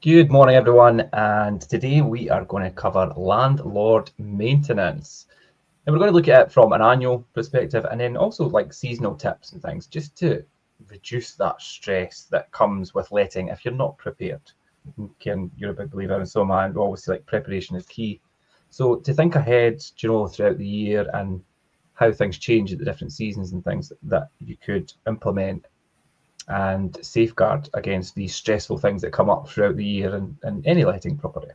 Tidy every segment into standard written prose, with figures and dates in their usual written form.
Good morning, everyone, and today we are going to cover landlord maintenance. And we're going to look at it from an annual perspective and then also like seasonal tips and things just to reduce that stress that comes with letting if you're not prepared. Kerin, you're a big believer, and so am I, and obviously like preparation is key. So to think ahead, throughout the year and how things change at the different seasons and things that you could implement and safeguard against these stressful things that come up throughout the year and any letting property.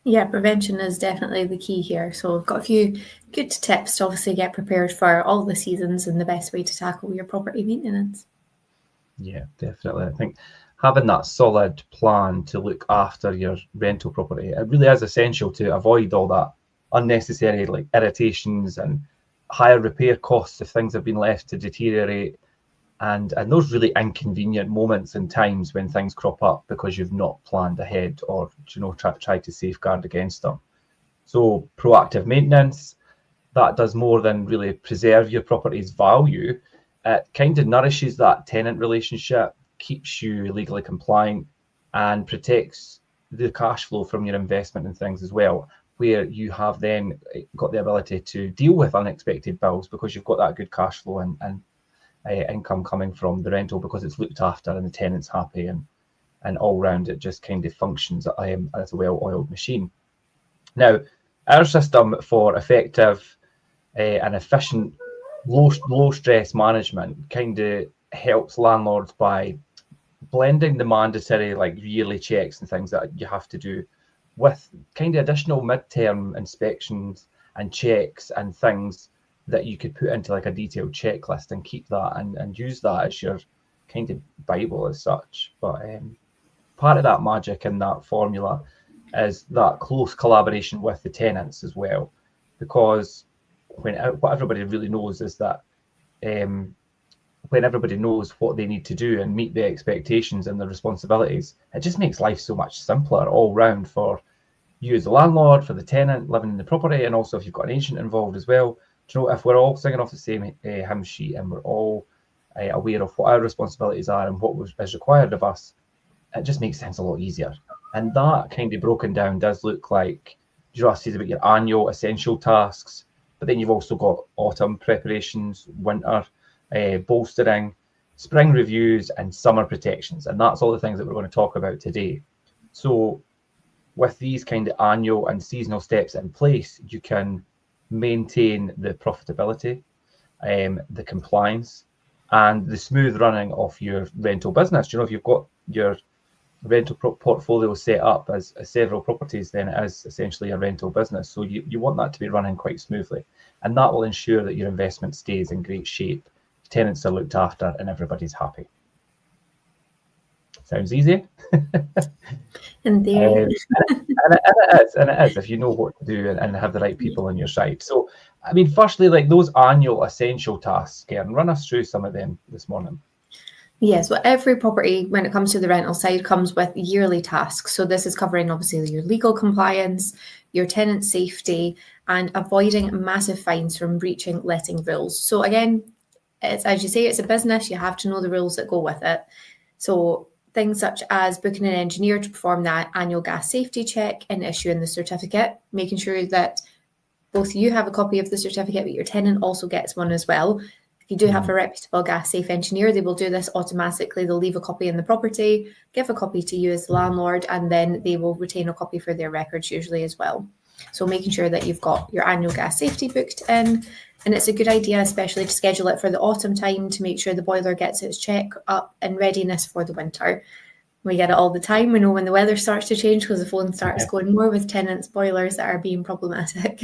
Yeah, prevention is definitely the key here. So we've got a few good tips to obviously get prepared for all the seasons and the best way to tackle your property maintenance. Yeah, definitely. I think having that solid plan to look after your rental property, it really is essential to avoid all that unnecessary like irritations and higher repair costs if things have been left to deteriorate. And those really inconvenient moments and times when things crop up because you've not planned ahead or try to safeguard against them. So proactive maintenance, that does more than really preserve your property's value. It kind of nourishes that tenant relationship, keeps you legally compliant, and protects the cash flow from your investment and things as well, where you have then got the ability to deal with unexpected bills because you've got that good cash flow and income coming from the rental because it's looked after and the tenant's happy and all round it just kind of functions as a well-oiled machine. Now, our system for effective and efficient low stress management kind of helps landlords by blending the mandatory like yearly checks and things that you have to do with kind of additional midterm inspections and checks and things that you could put into like a detailed checklist and keep that and use that as your kind of Bible as such. But part of that magic and that formula is that close collaboration with the tenants as well, because what everybody really knows is that when everybody knows what they need to do and meet the expectations and the responsibilities, it just makes life so much simpler all round for you as a landlord, for the tenant living in the property, and also if you've got an agent involved as well. If we're all singing off the same hymn sheet and we're all aware of what our responsibilities are and what is required of us, it just makes things a lot easier. And that kind of broken down does look like, I said about your annual essential tasks, but then you've also got autumn preparations, winter bolstering, spring reviews, and summer protections. And that's all the things that we're going to talk about today. So with these kind of annual and seasonal steps in place, you can maintain the profitability, the compliance, and the smooth running of your rental business. If you've got your rental portfolio set up as several properties, then it is essentially a rental business. So you want that to be running quite smoothly, and that will ensure that your investment stays in great shape, tenants are looked after, and everybody's happy. Sounds easy. Indeed. and it is if you know what to do and have the right people on your side. So, I mean, firstly, like those annual essential tasks, Kerin, run us through some of them this morning. Yes, well, every property, when it comes to the rental side, comes with yearly tasks. So this is covering obviously your legal compliance, your tenant safety, and avoiding massive fines from breaching letting rules. So again, it's, as you say, it's a business. You have to know the rules that go with it. So things such as booking an engineer to perform that annual gas safety check and issuing the certificate, making sure that both you have a copy of the certificate, but your tenant also gets one as well. If you do have a reputable gas safe engineer, they will do this automatically. They'll leave a copy in the property, give a copy to you as the landlord, and then they will retain a copy for their records usually as well. So making sure that you've got your annual gas safety booked in. And it's a good idea, especially to schedule it for the autumn time to make sure the boiler gets its check up in readiness for the winter. We get it all the time. We know when the weather starts to change because the phone starts going more with tenants' boilers that are being problematic.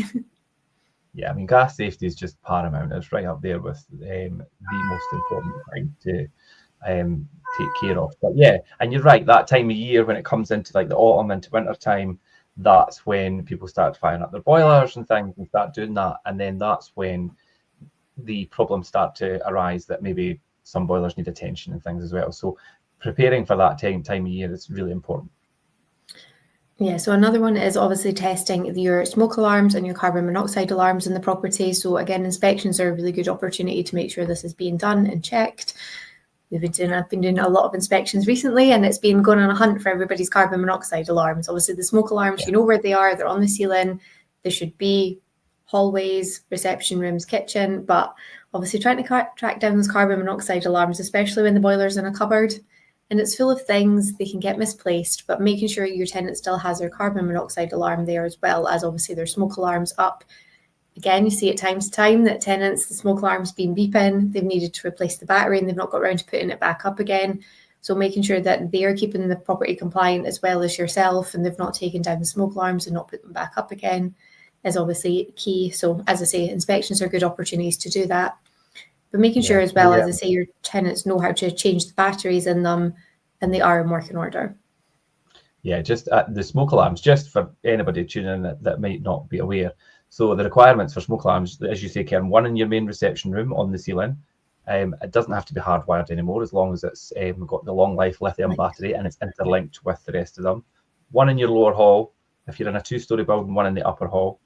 Yeah, I mean, gas safety is just paramount. It's right up there with the most important thing to take care of. But yeah, and you're right, that time of year when it comes into like the autumn into winter time, that's when people start firing up their boilers and things and start doing that. And then that's when the problems start to arise that maybe some boilers need attention and things as well. So preparing for that time of year is really important. Yeah, so another one is obviously testing your smoke alarms and your carbon monoxide alarms in the property. So again, inspections are a really good opportunity to make sure this is being done and checked. I've been doing a lot of inspections recently, and it's been going on a hunt for everybody's carbon monoxide alarms. Obviously, the smoke alarms, you know where they are. They're on the ceiling. They should be hallways, reception rooms, kitchen. But obviously, trying to track down those carbon monoxide alarms, especially when the boiler's in a cupboard and it's full of things, they can get misplaced. But making sure your tenant still has their carbon monoxide alarm there, as well as obviously their smoke alarms up. Again, you see it time to time that tenants, the smoke alarm's been beeping, they've needed to replace the battery and they've not got around to putting it back up again. So making sure that they're keeping the property compliant as well as yourself, and they've not taken down the smoke alarms and not put them back up again, is obviously key. So as I say, inspections are good opportunities to do that. But making sure as well, as I say, your tenants know how to change the batteries in them and they are in working order. Yeah, just the smoke alarms, just for anybody tuning in that might not be aware. So the requirements for smoke alarms, as you say, Kerin, one in your main reception room on the ceiling. It doesn't have to be hardwired anymore, as long as it's got the long life lithium battery and it's interlinked with the rest of them. One in your lower hall, if you're in a 2-story building, one in the upper hall,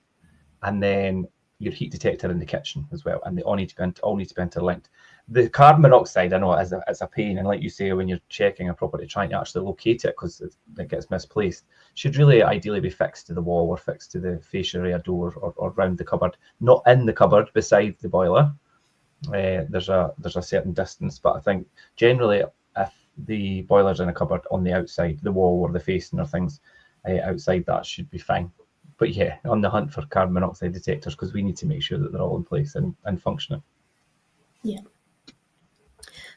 and then your heat detector in the kitchen as well, and they all need to be interlinked. The carbon monoxide, I know, is a pain, and like you say, when you're checking a property, trying to actually locate it because it gets misplaced, should really ideally be fixed to the wall or fixed to the fascia area door or round the cupboard, not in the cupboard beside the boiler. There's a certain distance, but I think generally if the boiler's in a cupboard on the outside, the wall or the facing or things outside, that should be fine. But yeah, on the hunt for carbon monoxide detectors, because we need to make sure that they're all in place and functioning. Yeah.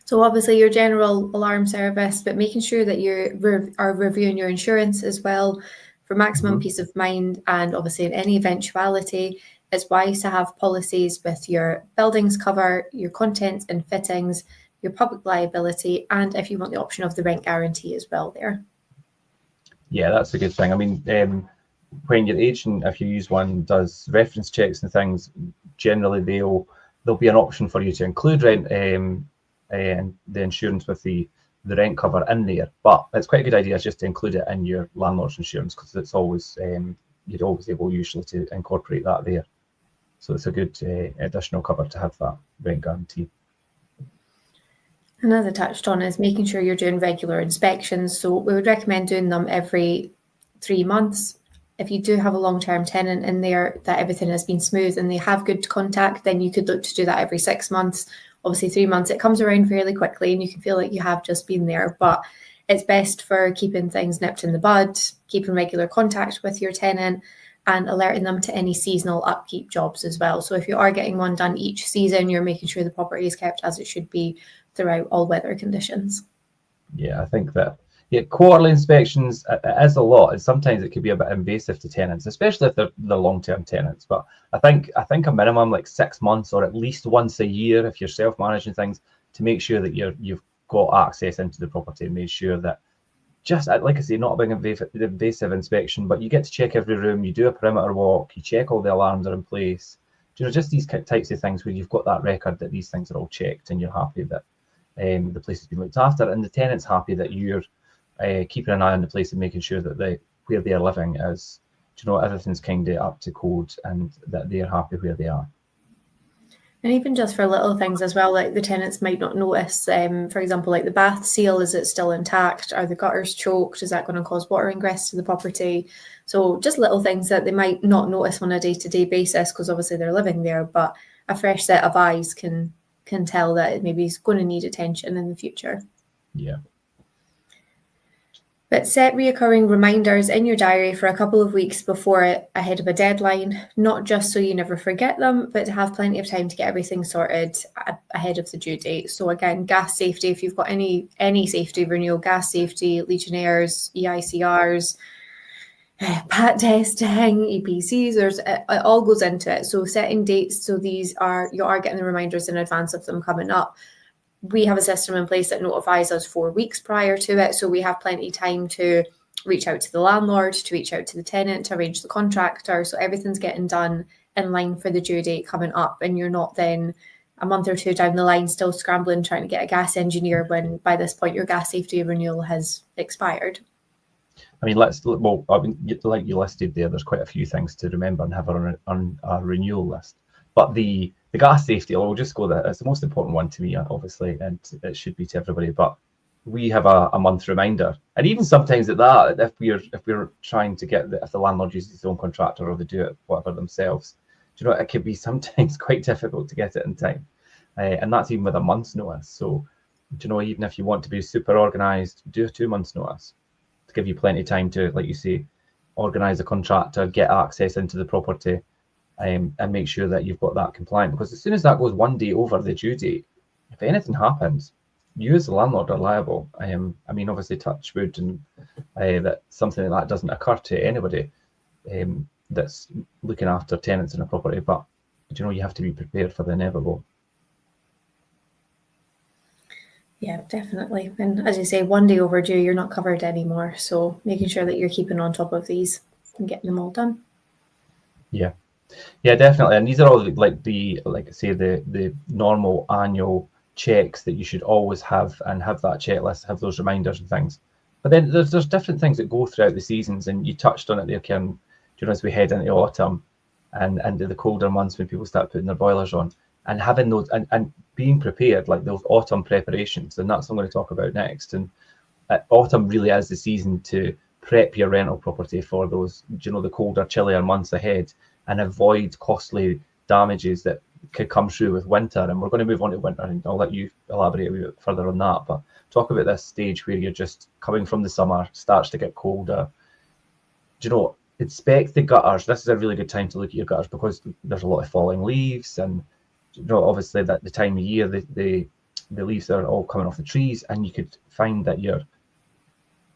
So obviously your general alarm service, but making sure that you are reviewing your insurance as well for maximum peace of mind. And obviously in any eventuality, it's wise to have policies with your buildings cover, your contents and fittings, your public liability, and if you want the option of the rent guarantee as well there. Yeah, that's a good thing. I mean, when your agent, if you use one, does reference checks and things, generally there'll be an option for you to include rent and the insurance with the rent cover in there. But it's quite a good idea just to include it in your landlord's insurance, because it's always you're always able usually to incorporate that there. So it's a good additional cover to have that rent guarantee. And as I touched on, is making sure you're doing regular inspections. So we would recommend doing them every 3 months. If you do have a long-term tenant in there that everything has been smooth and they have good contact, then you could look to do that every 6 months. Obviously 3 months, it comes around fairly quickly and you can feel like you have just been there, but it's best for keeping things nipped in the bud, keeping regular contact with your tenant and alerting them to any seasonal upkeep jobs as well. So if you are getting one done each season, you're making sure the property is kept as it should be throughout all weather conditions. Yeah, I think that quarterly inspections is a lot, and sometimes it could be a bit invasive to tenants, especially if they're long-term tenants. But I think a minimum like 6 months, or at least once a year if you're self-managing things, to make sure that you've got access into the property and make sure that, just like I say, not a big invasive inspection, but you get to check every room, you do a perimeter walk, you check all the alarms are in place. Just these types of things where you've got that record that these things are all checked and you're happy that the place has been looked after, and the tenant's happy that you're keeping an eye on the place and making sure that where they are living is, everything's kind of up to code and that they're happy where they are. And even just for little things as well, like the tenants might not notice, for example, like the bath seal, is it still intact? Are the gutters choked? Is that going to cause water ingress to the property? So just little things that they might not notice on a day-to-day basis because obviously they're living there, but a fresh set of eyes can tell that it maybe is going to need attention in the future. Yeah. But set reoccurring reminders in your diary for a couple of weeks ahead of a deadline, not just so you never forget them, but to have plenty of time to get everything sorted ahead of the due date. So again, gas safety, if you've got any safety renewal, gas safety, Legionnaires, EICRs, PAT testing, EPCs, it all goes into it. So setting dates, so you are getting the reminders in advance of them coming up. We have a system in place that notifies us 4 weeks prior to it. So we have plenty of time to reach out to the landlord, to reach out to the tenant, to arrange the contractor. So everything's getting done in line for the due date coming up. And you're not then a month or two down the line still scrambling, trying to get a gas engineer when by this point your gas safety renewal has expired. I mean, like you listed there's quite a few things to remember and have on a renewal list. But the gas safety, we'll just go that it's the most important one to me, obviously, and it should be to everybody. But we have a month reminder, and even sometimes at that, if we're trying to get if the landlord uses his own contractor or they do it whatever themselves, do you know, it can be sometimes quite difficult to get it in time, and that's even with a month's notice. So, do you know, even if you want to be super organised, do a 2 months notice to give you plenty of time to, like you say, organise a contractor, get access into the property, and make sure that you've got that compliant. Because as soon as that goes one day over the due date, if anything happens, you as the landlord are liable. I mean, obviously, touch wood, and that something like that doesn't occur to anybody that's looking after tenants in a property. But you know, you have to be prepared for the inevitable. Yeah, definitely. And as you say, one day overdue, you're not covered anymore. So making sure that you're keeping on top of these and getting them all done. Yeah, definitely. And these are all like I say, the normal annual checks that you should always have, and have that checklist, have those reminders and things. But then there's different things that go throughout the seasons, and you touched on it there, Kerin. You know, as we head into autumn and into the colder months when people start putting their boilers on, and having those and being prepared, like those autumn preparations, and that's what I'm going to talk about next. And autumn really is the season to prep your rental property for those, you know, the colder, chillier months ahead, and avoid costly damages that could come through with winter. And we're going to move on to winter, and I'll let you elaborate a wee bit further on that. But talk about this stage where you're just coming from the summer, starts to get colder. Do you know, inspect the gutters. This is a really good time to look at your gutters, because there's a lot of falling leaves, and you know, obviously that the time of year the leaves are all coming off the trees, and you could find that your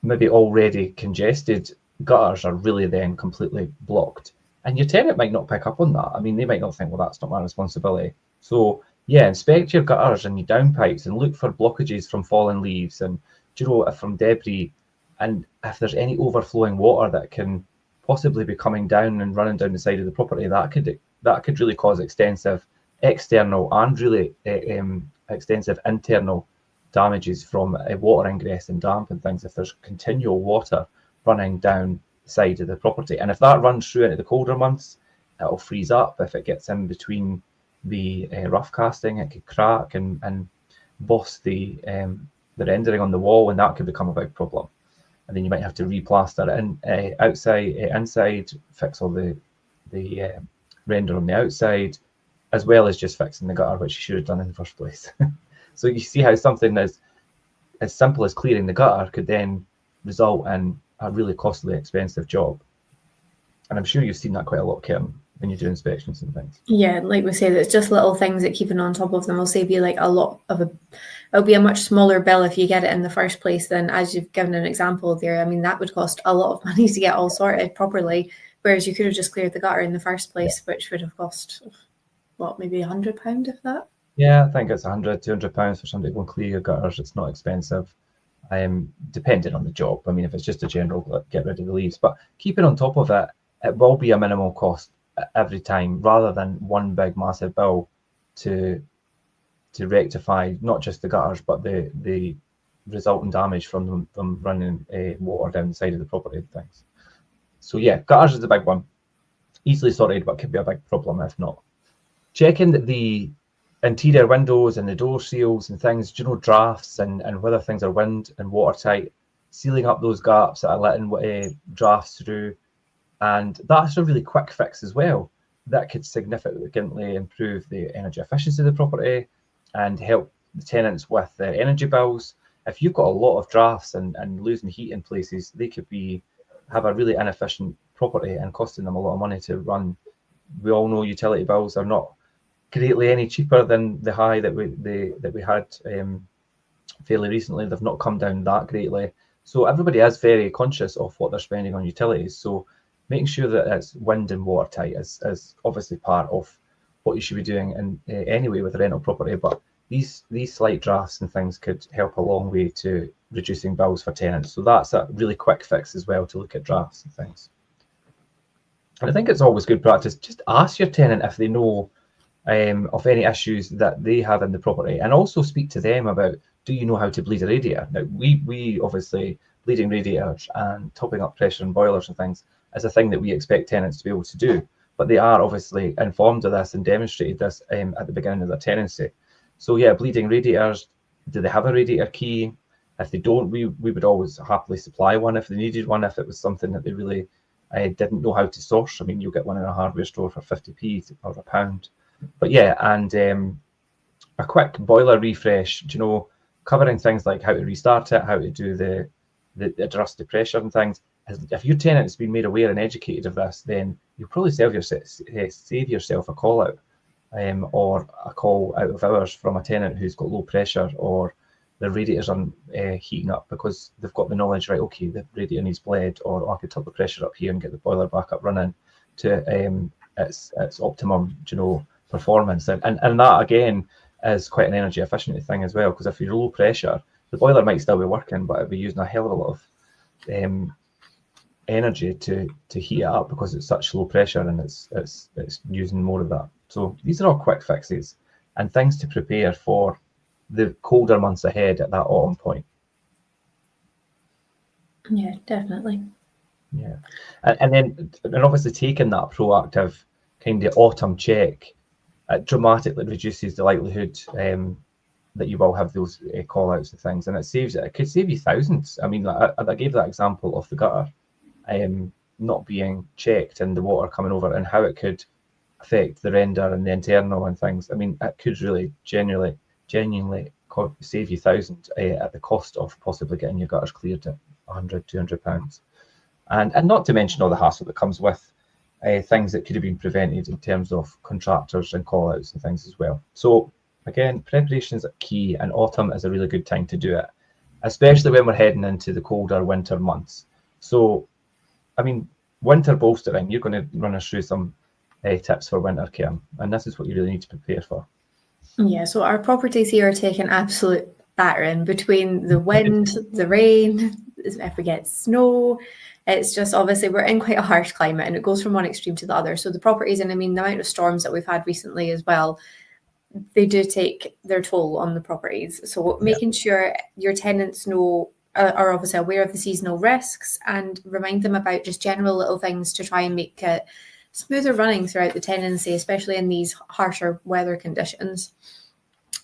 maybe already congested gutters are really then completely blocked. And your tenant might not pick up on that. I mean, they might not think, well, that's not my responsibility. So yeah, inspect your gutters and your downpipes, and look for blockages from fallen leaves, and you know, from debris, and if there's any overflowing water that can possibly be coming down and running down the side of the property, that could really cause extensive external and really extensive internal damages from water ingress and damp and things, if there's continual water running down the side of the property. And if that runs through into the colder months, it'll freeze up. If it gets in between the rough casting, it could crack and bust the rendering on the wall, and that could become a big problem. And then you might have to replaster it in, outside, inside, fix all the render on the outside, as well as just fixing the gutter, which you should have done in the first place. So you see how something as simple as clearing the gutter could then result in a really costly, expensive job. And I'm sure you've seen that quite a lot, Kerin, when you do inspections and things. Yeah, like we said, it's just little things that keeping on top of them will save you like it'll be a much smaller bill if you get it in the first place than, as you've given an example there. I mean, that would cost a lot of money to get all sorted properly, whereas you could have just cleared the gutter in the first place, which would have cost, what, maybe £100 if that? Yeah, I think it's £100, £200 for somebody to go and clear your gutters. It's not expensive, depending on the job. I mean, if it's just a general get rid of the leaves, but keeping on top of it, it will be a minimal cost every time, rather than one big massive bill to rectify not just the gutters, but the resulting damage from them running water down the side of the property and things. So yeah, gutters is the big one. Easily sorted, but could be a big problem if not. Checking the interior windows and the door seals and things, you know, drafts and whether things are wind and watertight, sealing up those gaps that are letting drafts through. And that's a really quick fix as well. That could significantly improve the energy efficiency of the property and help the tenants with their energy bills. If you've got a lot of drafts and losing heat in places, they could have a really inefficient property and costing them a lot of money to run. We all know utility bills are not greatly any cheaper than the high that we had fairly recently. They've not come down that greatly. So everybody is very conscious of what they're spending on utilities. So making sure that it's wind and watertight is obviously part of what you should be doing in anyway with a rental property. But these slight drafts and things could help a long way to reducing bills for tenants. So that's a really quick fix as well, to look at drafts and things. And I think it's always good practice, just ask your tenant if they know of any issues that they have in the property, and also speak to them about, do you know how to bleed a radiator? Now, we obviously, bleeding radiators and topping up pressure in boilers and things is a thing that we expect tenants to be able to do. but they are obviously informed of this and demonstrated this at the beginning of their tenancy. So yeah, bleeding radiators, do they have a radiator key? If they don't, we would always happily supply one if they needed one, if it was something that they really didn't know how to source. I mean, you'll get one in a hardware store for 50p or £1. But yeah, and a quick boiler refresh, covering things like how to restart it, how to do the adjust the pressure and things. If your tenant's been made aware and educated of this, then you'll probably save yourself a call out or a call out of hours from a tenant who's got low pressure or the radiators are heating up, because they've got the knowledge, right, okay, the radiator needs bled, or I could turn the pressure up here and get the boiler back up running to its optimum, performance. And that, again, is quite an energy efficient thing as well, because if you're low pressure, the boiler might still be working, but it'll be using a hell of a lot of energy to heat it up because it's such low pressure and it's using more of that. So these are all quick fixes and things to prepare for the colder months ahead at that autumn point. Yeah, definitely. Yeah, and obviously taking that proactive kind of autumn check, it dramatically reduces the likelihood that you will have those call outs and things, and it could save you thousands. I mean, I gave that example of the gutter not being checked and the water coming over, and how it could affect the render and the internal and things. I mean, it could really genuinely save you thousands at the cost of possibly getting your gutters cleared at £100-200, and not to mention all the hassle that comes with things that could have been prevented in terms of contractors and call outs and things as well. So again, preparations are key, and autumn is a really good time to do it, especially when we're heading into the colder winter months. So I mean, winter bolstering, you're going to run us through some tips for winter, Kerin, and this is what you really need to prepare for. Yeah, so our properties here are taking absolute battering between the wind, the rain, if we get snow. It's just, obviously we're in quite a harsh climate and it goes from one extreme to the other. So the properties, and I mean the amount of storms that we've had recently as well, they do take their toll on the properties. So making sure your tenants are obviously aware of the seasonal risks, and remind them about just general little things to try and make it smoother running throughout the tenancy, especially in these harsher weather conditions.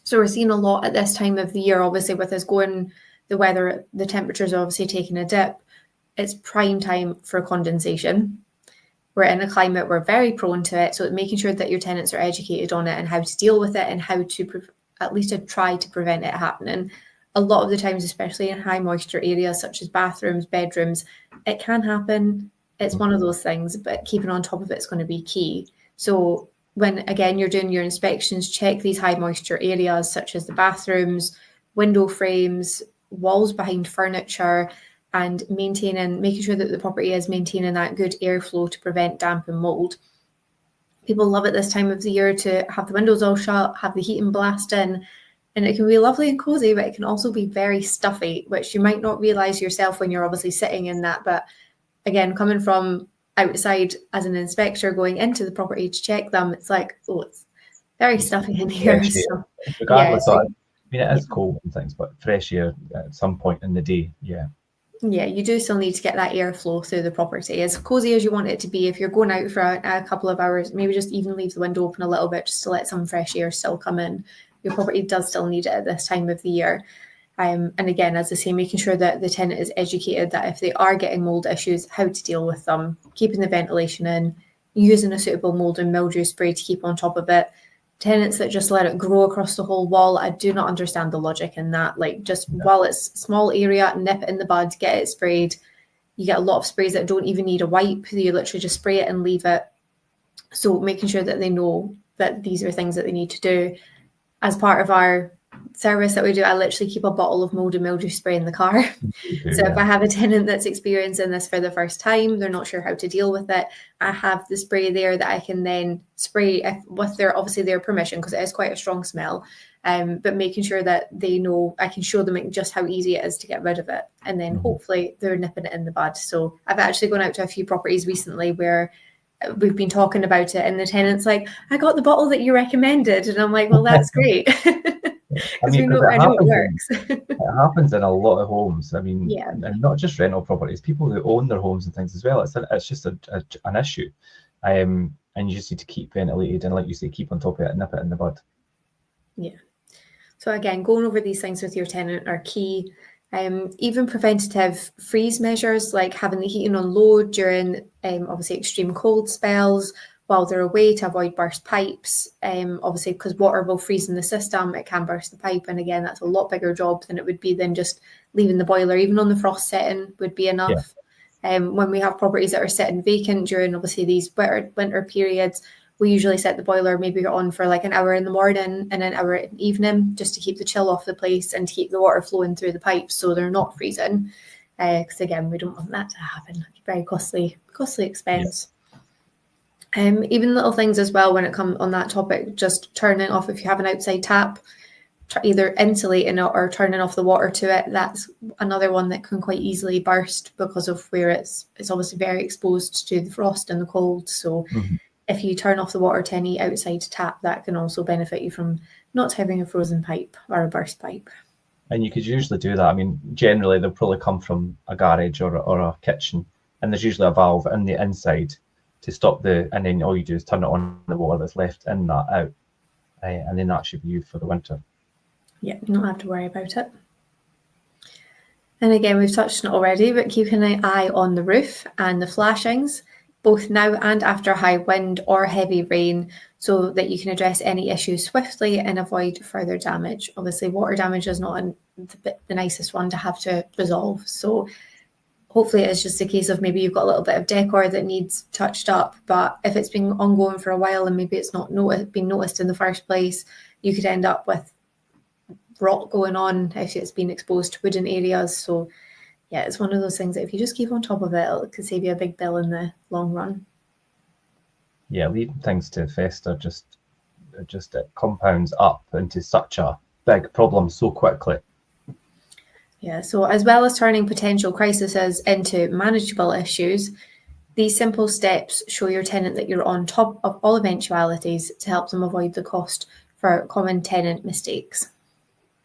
So we're seeing a lot at this time of the year, obviously with us going, the temperatures are obviously taking a dip. It's prime time for condensation. We're in a climate, we're very prone to it, so making sure that your tenants are educated on it and how to deal with it and how to at least to try to prevent it happening. A lot of the times, especially in high moisture areas such as bathrooms, bedrooms, it can happen. It's one of those things, but keeping on top of it is going to be key. So when, again, you're doing your inspections, check these high moisture areas such as the bathrooms, window frames, walls behind furniture, and making sure that the property is maintaining that good airflow to prevent damp and mold. People love it this time of the year to have the windows all shut, have the heating blasting, and it can be lovely and cozy, but it can also be very stuffy, which you might not realise yourself when you're obviously sitting in that. But again, coming from outside as an inspector going into the property to check them, it's like, oh, it's very stuffy in here. So, regardless, I mean, it is cold and things, but fresh air at some point in the day, yeah, you do still need to get that airflow through the property, as cozy as you want it to be. If you're going out for a couple of hours, maybe just even leave the window open a little bit just to let some fresh air still come in. Your property does still need it at this time of the year. And again, as I say, making sure that the tenant is educated that if they are getting mold issues, how to deal with them, keeping the ventilation in, using a suitable mold and mildew spray to keep on top of it. Tenants that just let it grow across the whole wall, I do not understand the logic in that. Like, just while it's a small area, nip it in the bud, get it sprayed. You get a lot of sprays that don't even need a wipe. You literally just spray it and leave it. So making sure that they know that these are things that they need to do. As part of our service that we do, I literally keep a bottle of mold and mildew spray in the car. So if I have a tenant that's experiencing this for the first time, they're not sure how to deal with it, I have the spray there that I can then spray with their permission, because it is quite a strong smell. But making sure that they know, I can show them just how easy it is to get rid of it, and then hopefully they're nipping it in the bud. So I've actually gone out to a few properties recently where we've been talking about it, and the tenant's like, I got the bottle that you recommended, and I'm like, well, that's great. I know it works. It happens in a lot of homes. I mean, and not just rental properties, people who own their homes and things as well. It's just an issue. and you just need to keep ventilated and, like you say, keep on top of it and nip it in the bud. Yeah. So again, going over these things with your tenant are key. Even preventative freeze measures like having the heating on low during obviously extreme cold spells while they're away to avoid burst pipes. Obviously, because water will freeze in the system, it can burst the pipe. And again, that's a lot bigger job than it would be than just leaving the boiler, even on the frost setting would be enough. When we have properties that are sitting vacant during obviously these winter periods, we usually set the boiler maybe on for like an hour in the morning and an hour in the evening, just to keep the chill off the place and to keep the water flowing through the pipes so they're not freezing. Because again, we don't want that to happen. It's very costly expense. Even little things as well when it comes on that topic, just turning off if you have an outside tap, either insulating it or turning off the water to it. That's another one that can quite easily burst because of where it's obviously very exposed to the frost and the cold. So if you turn off the water to any outside tap, that can also benefit you from not having a frozen pipe or a burst pipe. And you could usually do that. I mean, generally they'll probably come from a garage or a kitchen, and there's usually a valve in the inside to stop and then all you do is turn it on, the water that's left in that out, and then that should be you for the winter. Yeah, you don't have to worry about it. And again, we've touched on it already, but keeping an eye on the roof and the flashings, both now and after high wind or heavy rain, so that you can address any issues swiftly and avoid further damage. Obviously, water damage is not the nicest one to have to resolve. So hopefully it's just a case of maybe you've got a little bit of decor that needs touched up, but if it's been ongoing for a while and maybe it's not been noticed in the first place, you could end up with rot going on if it's been exposed to wooden areas. So yeah, it's one of those things that if you just keep on top of it, it could save you a big bill in the long run. Yeah, leaving things to fester just it compounds up into such a big problem so quickly. Yeah, so as well as turning potential crises into manageable issues, these simple steps show your tenant that you're on top of all eventualities to help them avoid the cost for common tenant mistakes.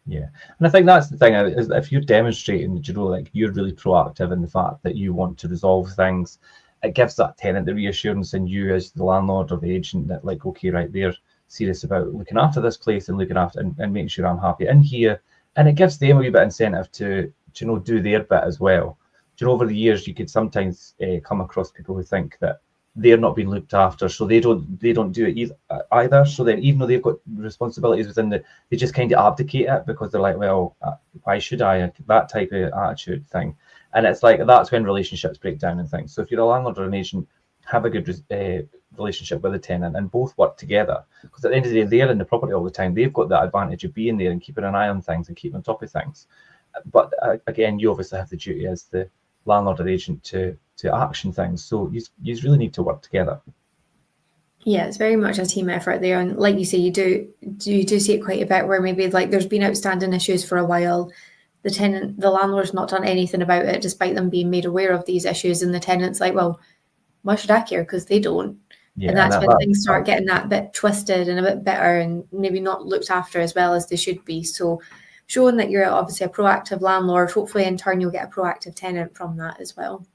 Yeah, and I think that's the thing, is if you're demonstrating, like you're really proactive in the fact that you want to resolve things, it gives that tenant the reassurance in you as the landlord or the agent that, like, okay, right, they're serious about looking after this place and looking after and making sure I'm happy in here. And it gives them a wee bit of incentive to do their bit as well. Over the years, you could sometimes come across people who think that they're not being looked after, so they don't do it either. So then, even though they've got responsibilities within they just kind of abdicate it because they're like, well, why should I? That type of attitude thing. And it's like that's when relationships break down and things. So if you're a landlord or an agent, have a good relationship with the tenant and both work together, because at the end of the day, they're in the property all the time. They've got that advantage of being there and keeping an eye on things and keeping on top of things. But again, you obviously have the duty as the landlord or agent to action things. So you really need to work together. Yeah, it's very much a team effort there. And like you say, you do see it quite a bit where maybe like there's been outstanding issues for a while. The landlord's not done anything about it, despite them being made aware of these issues. And the tenant's like, well, why should I care? Because they don't. Yeah, and that's when things start getting that bit twisted and a bit bitter and maybe not looked after as well as they should be. So showing that you're obviously a proactive landlord, hopefully in turn you'll get a proactive tenant from that as well.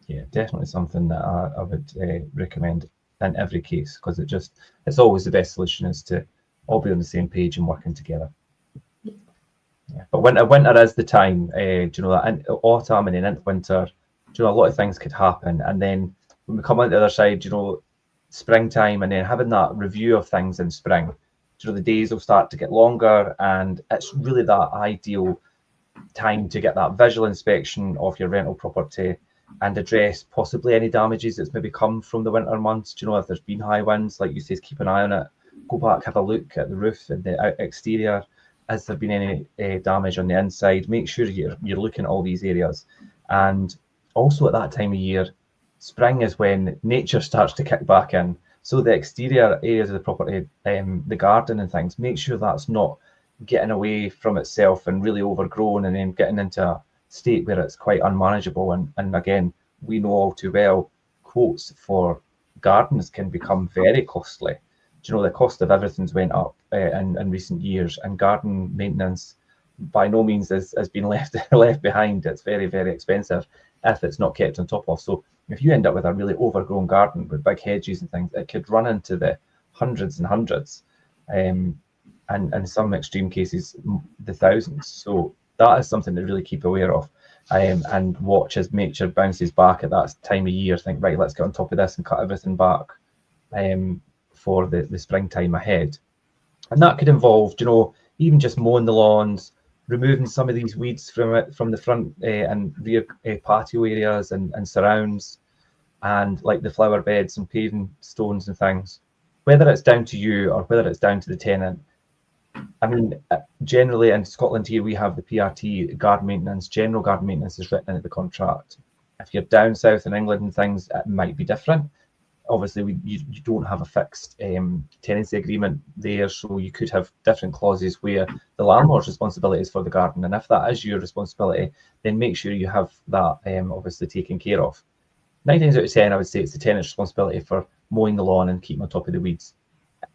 Yeah, definitely something that I would recommend in every case, because it's always the best solution is to all be on the same page and working together. Yeah, but winter is the time, that autumn and then into winter, a lot of things could happen. And then when we come on the other side, springtime, and then having that review of things in spring, the days will start to get longer, and it's really that ideal time to get that visual inspection of your rental property and address possibly any damages that's maybe come from the winter months. If there's been high winds, like you say, keep an eye on it. Go back, have a look at the roof and the exterior. Has there been any damage on the inside? Make sure you're looking at all these areas. And also at that time of year, spring is when nature starts to kick back in. So the exterior areas of the property, the garden and things, make sure that's not getting away from itself and really overgrown and then getting into a state where it's quite unmanageable. And again, we know all too well, quotes for gardens can become very costly. The cost of everything's went up in recent years, and garden maintenance by no means has been left behind. It's very, very expensive if it's not kept on top of. So If you end up with a really overgrown garden with big hedges and things, it could run into the hundreds and hundreds, and in some extreme cases, the thousands. So that is something to really keep aware of, and watch as nature bounces back at that time of year. Think, right, let's get on top of this and cut everything back for the springtime ahead. And that could involve, even just mowing the lawns, removing some of these weeds from the front and rear patio areas and surrounds, and like the flower beds and paving stones and things. Whether it's down to you or whether it's down to the tenant, I mean, generally in Scotland here, we have the PRT garden maintenance, general garden maintenance is written into the contract. If you're down south in England and things, it might be different. Obviously, you don't have a fixed tenancy agreement there, so you could have different clauses where the landlord's responsibility is for the garden, and if that is your responsibility, then make sure you have that obviously taken care of. 9 times out of 10, I would say it's the tenant's responsibility for mowing the lawn and keeping on top of the weeds.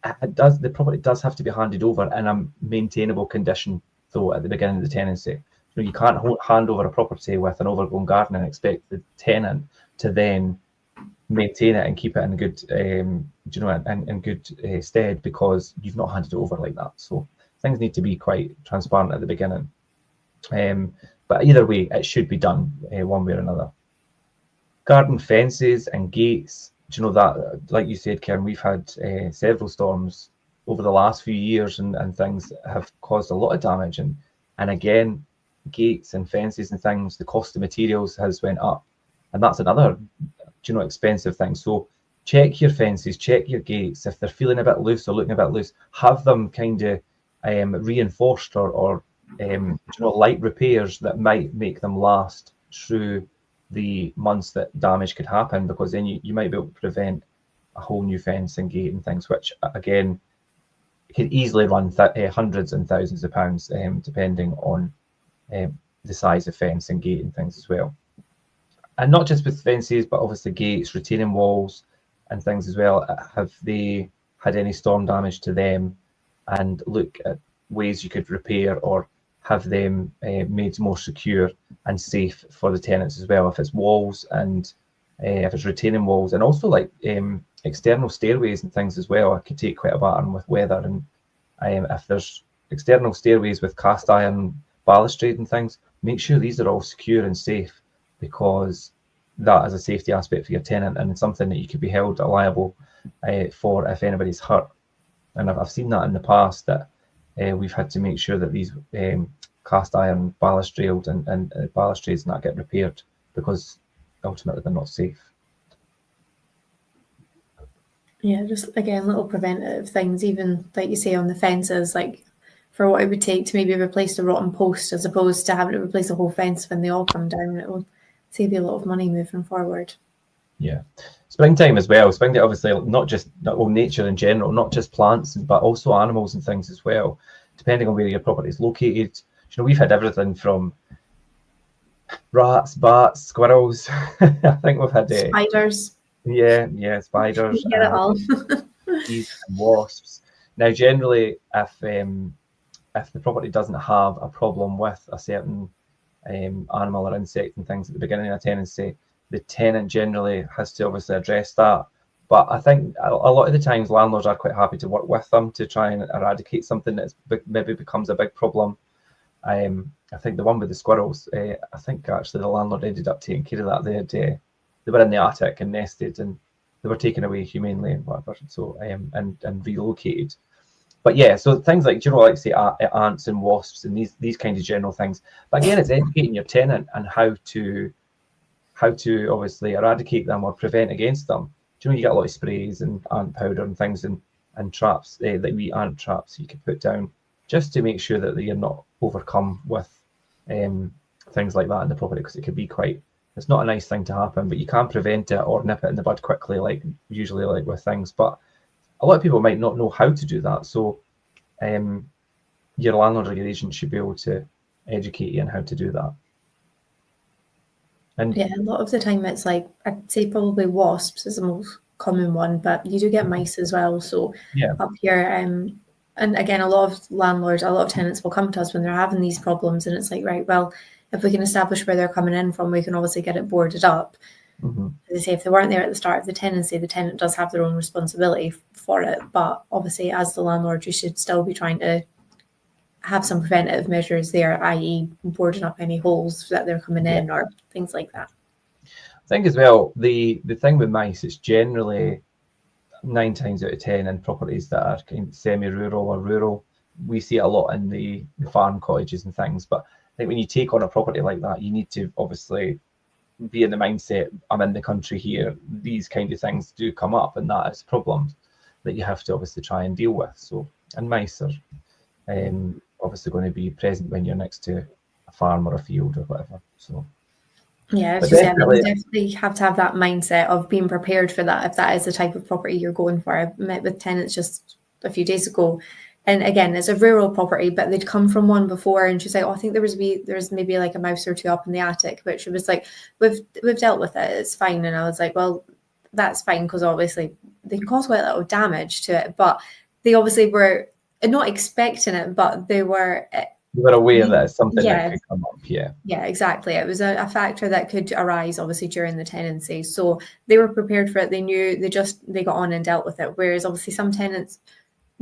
The property does have to be handed over in a maintainable condition, though, at the beginning of the tenancy. So you can't hand over a property with an overgrown garden and expect the tenant to then maintain it and keep it in good, in good stead, because you've not handed it over like that. So things need to be quite transparent at the beginning. But either way, it should be done one way or another. Garden fences and gates. Do you know that, like you said, Kerin, we've had several storms over the last few years, and things have caused a lot of damage. And again, gates and fences and things, the cost of materials has went up, and that's another expensive thing. So check your fences, check your gates. If they're feeling a bit loose or looking a bit loose, have them kind of reinforced or light repairs that might make them last through the months that damage could happen, because then you might be able to prevent a whole new fence and gate and things, which again could easily run hundreds and thousands of pounds, depending on the size of fence and gate and things as well. And not just with fences, but obviously gates, retaining walls and things as well. Have they had any storm damage to them? And look at ways you could repair or have them made more secure and safe for the tenants as well. If it's walls and if it's retaining walls, and also like external stairways and things as well, it could take quite a battering with weather. And if there's external stairways with cast iron balustrade and things, make sure these are all secure and safe, because that is a safety aspect for your tenant and it's something that you could be held liable for if anybody's hurt. And I've seen that in the past, that we've had to make sure that these cast iron balustrades and balustrades not get repaired, because ultimately they're not safe. Yeah, just again, little preventative things, even like you say on the fences, like for what it would take to maybe replace the rotten post as opposed to having to replace the whole fence when they all come down. It will save you a lot of money moving forward. Yeah. Springtime as well. Springtime, obviously, not nature in general, not just plants, but also animals and things as well, depending on where your property is located. We've had everything from rats, bats, squirrels. I think we've had spiders. Yeah, spiders. You get it all. Bees and wasps. Now, generally, if the property doesn't have a problem with a certain animal or insect and things at the beginning of a tenancy, the tenant generally has to obviously address that. But I think a lot of the times landlords are quite happy to work with them to try and eradicate something that maybe becomes a big problem. I think the one with the squirrels, I think actually the landlord ended up taking care of that. They were in the attic and nested, and they were taken away humanely and whatever. So and relocated. But yeah, so things like, like say ants and wasps and these kinds of general things. But again, it's educating your tenant and how to obviously eradicate them or prevent against them. You get a lot of sprays and ant powder and things and traps, like wee ant traps you can put down, just to make sure that you're not overcome with things like that in the property, because it could be it's not a nice thing to happen, but you can prevent it or nip it in the bud quickly, like usually like with things. But a lot of people might not know how to do that. So your landlord or your agent should be able to educate you on how to do that. And yeah, a lot of the time it's like, I'd say probably wasps is the most common one, but you do get mice as well. So yeah, up here, and again, a lot of tenants will come to us when they're having these problems, and it's like, right, well, if we can establish where they're coming in from, we can obviously get it boarded up. As I say, if they weren't there at the start of the tenancy, the tenant does have their own responsibility for it. But obviously, as the landlord, you should still be trying to have some preventative measures there, i.e. boarding up any holes that they're coming in or things like that. I think as well, the thing with mice, it's generally 9 times out of 10 in properties that are kind of semi-rural or rural. We see it a lot in the farm cottages and things. But I think when you take on a property like that, you need to obviously be in the mindset, I'm in the country here, these kind of things do come up, and that is problems that you have to obviously try and deal with. So, and mice are obviously going to be present when you're next to a farm or a field or whatever. So yeah, as you said, you definitely have to have that mindset of being prepared for that if that is the type of property you're going for. I met with tenants just a few days ago, and again, it's a rural property, but they'd come from one before, and she's like, "Oh, I think there's maybe like a mouse or two up in the attic," but she was like, "We've dealt with it, it's fine." And I was like, "Well, that's fine, because obviously they can cause quite a little damage to it, but they obviously were not expecting it, but they were." You were aware that it's something that could come up, Yeah, exactly. It was a factor that could arise, obviously, during the tenancy. So they were prepared for it. They knew, they got on and dealt with it. Whereas obviously some tenants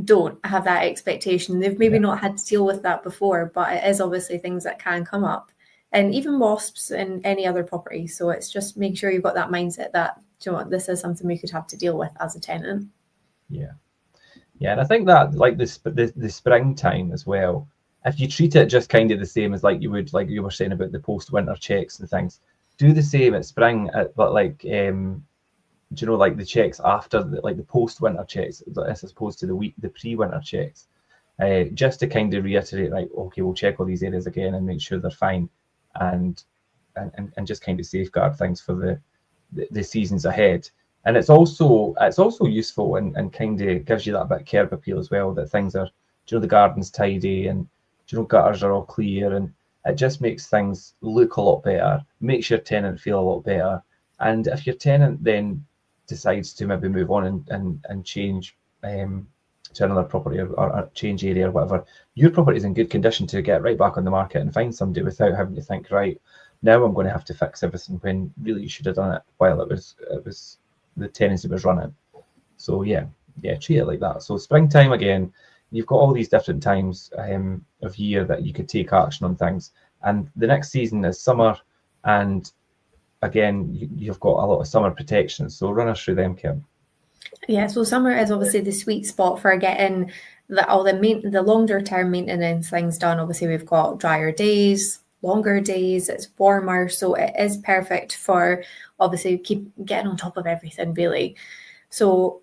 don't have that expectation. They've maybe not had to deal with that before, but it is obviously things that can come up. And even wasps and any other property. So it's just make sure you've got that mindset that, you know what, this is something we could have to deal with as a tenant. Yeah, and I think that like the springtime as well, if you treat it just kind of the same as like you would, like you were saying about the post-winter checks and things, do the same at spring, but like do you know, like the checks after the post-winter checks as opposed to the pre-winter checks, just to kind of reiterate, like, okay, we'll check all these areas again and make sure they're fine, and just kind of safeguard things for the seasons ahead. And it's also useful and kind of gives you that bit of curb appeal as well, that things are, you know, the garden's tidy and, you know, gutters are all clear, and it just makes things look a lot better, makes your tenant feel a lot better. And if your tenant then decides to maybe move on and change to another property or change area or whatever, your property is in good condition to get right back on the market and find somebody without having to think, right, now I'm going to have to fix everything, when really you should have done it while it was the tenancy was running. So yeah, treat it like that. So springtime, again, you've got all these different times of year that you could take action on things, and the next season is summer, and again, you've got a lot of summer protections. So run us through them, Kerin. Yeah, so summer is obviously the sweet spot for getting the longer term maintenance things done. Obviously, we've got drier days, longer days, it's warmer, so it is perfect for obviously keep getting on top of everything, really. So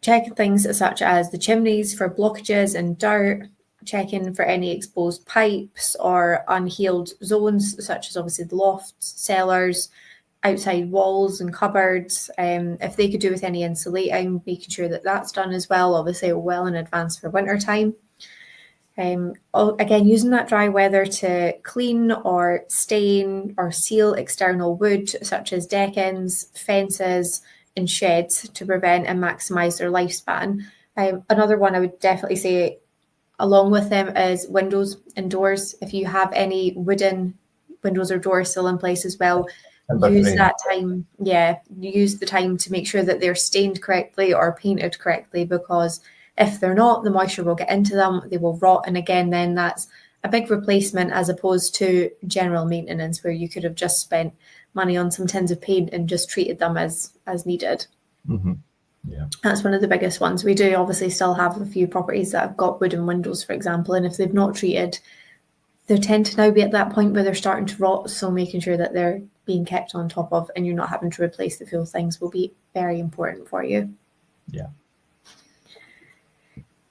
checking things such as the chimneys for blockages and dirt, checking for any exposed pipes or unhealed zones, such as obviously the lofts, cellars, outside walls and cupboards. If they could do with any insulating, making sure that that's done as well, obviously well in advance for winter time. Again, using that dry weather to clean or stain or seal external wood, such as deck-ins, fences, and sheds, to prevent and maximise their lifespan. Another one I would definitely say along with them is windows and doors. If you have any wooden windows or doors still in place as well, use the time to make sure that they're stained correctly or painted correctly, because if they're not, the moisture will get into them, they will rot, and again, then that's a big replacement as opposed to general maintenance where you could have just spent money on some tins of paint and just treated them as needed. Mm-hmm. Yeah, that's one of the biggest ones. We do obviously still have a few properties that have got wooden windows, for example, and if they've not treated, they tend to now be at that point where they're starting to rot, so making sure that they're being kept on top of and you're not having to replace the full things will be very important for you. Yeah.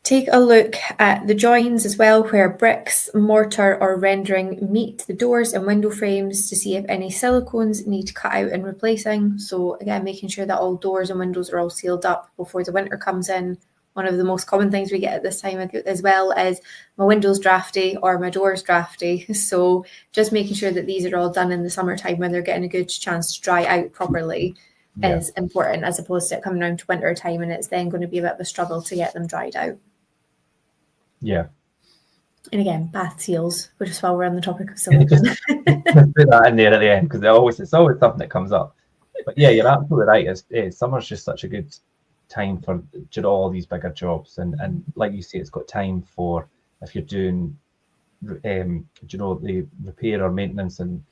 Take a look at the joins as well, where bricks, mortar or rendering meet the doors and window frames, to see if any silicones need cut out and replacing. So again, making sure that all doors and windows are all sealed up before the winter comes in. One of the most common things we get at this time as well is my window's drafty or my door's drafty. So just making sure that these are all done in the summertime when they're getting a good chance to dry out properly is important, as opposed to it coming around to winter time and it's then going to be a bit of a struggle to get them dried out. Yeah. And again, bath seals, which is while we're on the topic of silicone. Let's put that in there at the end, because it's always something that comes up. But yeah, you're absolutely right. Summer's just such a good time for all these bigger jobs, and like you say, it's got time for if you're doing the repair or maintenance and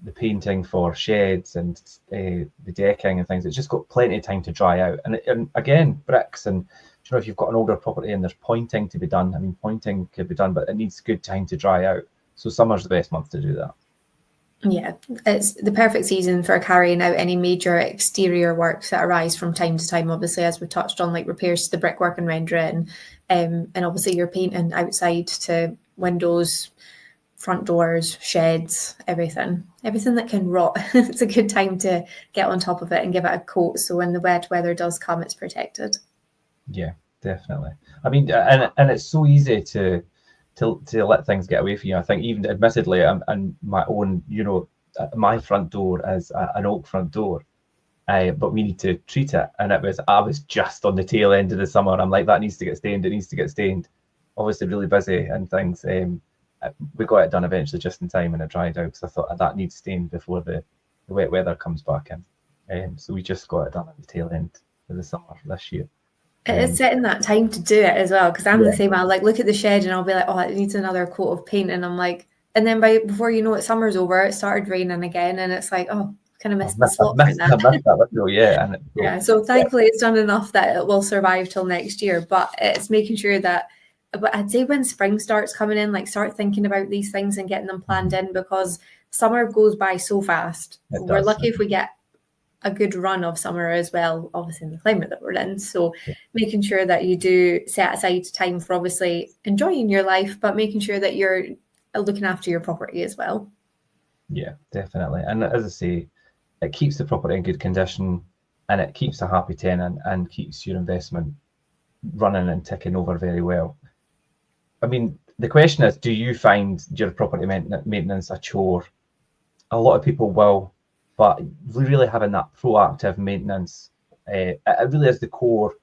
the painting for sheds and the decking and things. It's just got plenty of time to dry out. And again, bricks and if you've got an older property and there's pointing to be done, I mean, pointing could be done, but it needs good time to dry out. So summer's the best month to do that. Yeah, it's the perfect season for carrying out any major exterior works that arise from time to time, obviously, as we touched on, like repairs to the brickwork and rendering, and obviously you're painting outside to windows, front doors, sheds, everything that can rot. It's a good time to get on top of it and give it a coat, so when the wet weather does come, it's protected. Yeah, definitely. I mean, and it's so easy to let things get away from you. I think even admittedly, and my own, my front door is an oak front door, but we need to treat it. And I was just on the tail end of the summer. I'm like, that needs to get stained. It needs to get stained. Obviously, really busy and things. We got it done eventually, just in time, and it dried out because I thought that needs stained before the wet weather comes back in. So we just got it done at the tail end of the summer this year. It's setting that time to do it as well, because I'm the same. I'll like look at the shed and I'll be like, oh, it needs another coat of paint, and I'm like, and then before you know it, summer's over, it started raining again, and it's like, oh, kind of missed the slot for that. I missed that window, yeah. So thankfully it's done enough that it will survive till next year, but it's making sure that, but I'd say when spring starts coming in, like start thinking about these things and getting them planned in, because summer goes by so fast. We're lucky if we get a good run of summer as well, obviously in the climate that we're in. So making sure that you do set aside time for obviously enjoying your life, but making sure that you're looking after your property as well. Yeah, definitely. And as I say, it keeps the property in good condition, and it keeps a happy tenant and keeps your investment running and ticking over very well. I mean, the question is, do you find your property maintenance a chore? A lot of people will, but really having that proactive maintenance, it really is the core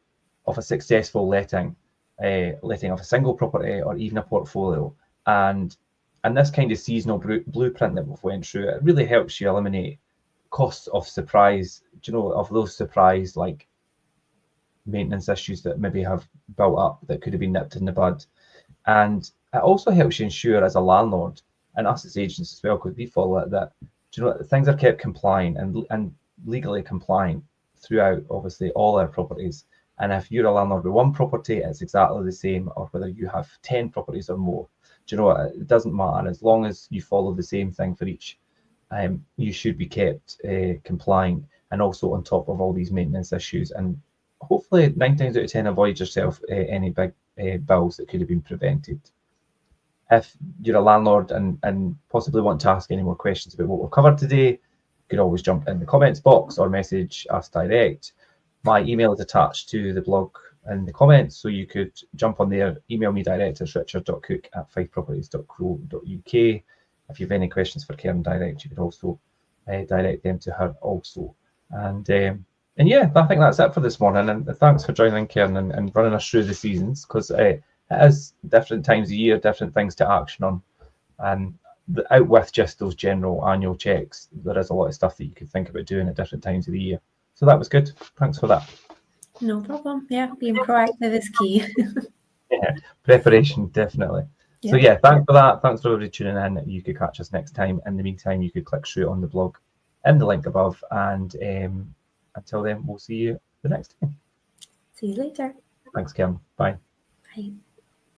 of a successful letting of a single property or even a portfolio. And this kind of seasonal blueprint that we've went through, it really helps you eliminate costs of surprise, of those surprise like maintenance issues that maybe have built up that could have been nipped in the bud. And it also helps you ensure as a landlord, and us as agents as well, because we follow it, that things are kept compliant and legally compliant throughout obviously all our properties. And if you're a landlord with one property, it's exactly the same, or whether you have 10 properties or more. Do you know what? It doesn't matter. As long as you follow the same thing for each, you should be kept compliant and also on top of all these maintenance issues. And hopefully 9 times out of 10 avoid yourself any big bills that could have been prevented. If you're a landlord and possibly want to ask any more questions about what we've covered today, you could always jump in the comments box or message us direct. My email is attached to the blog in the comments, so you could jump on there, email me direct at richard.cook@fiveproperties.co.uk. If you have any questions for Kerin direct, you could also direct them to her also. And yeah, I think that's it for this morning. And thanks for joining, Kerin, and running us through the seasons, because it is different times of year, different things to action on. And out with just those general annual checks, there is a lot of stuff that you could think about doing at different times of the year. So that was good. Thanks for that. No problem. Yeah, being proactive is key. Yeah, preparation, definitely. Yeah. So yeah, thanks for that. Thanks for everybody tuning in. You could catch us next time. In the meantime, you could click through on the blog in the link above. And until then, we'll see you the next time. See you later. Thanks, Kerin. Bye. Bye.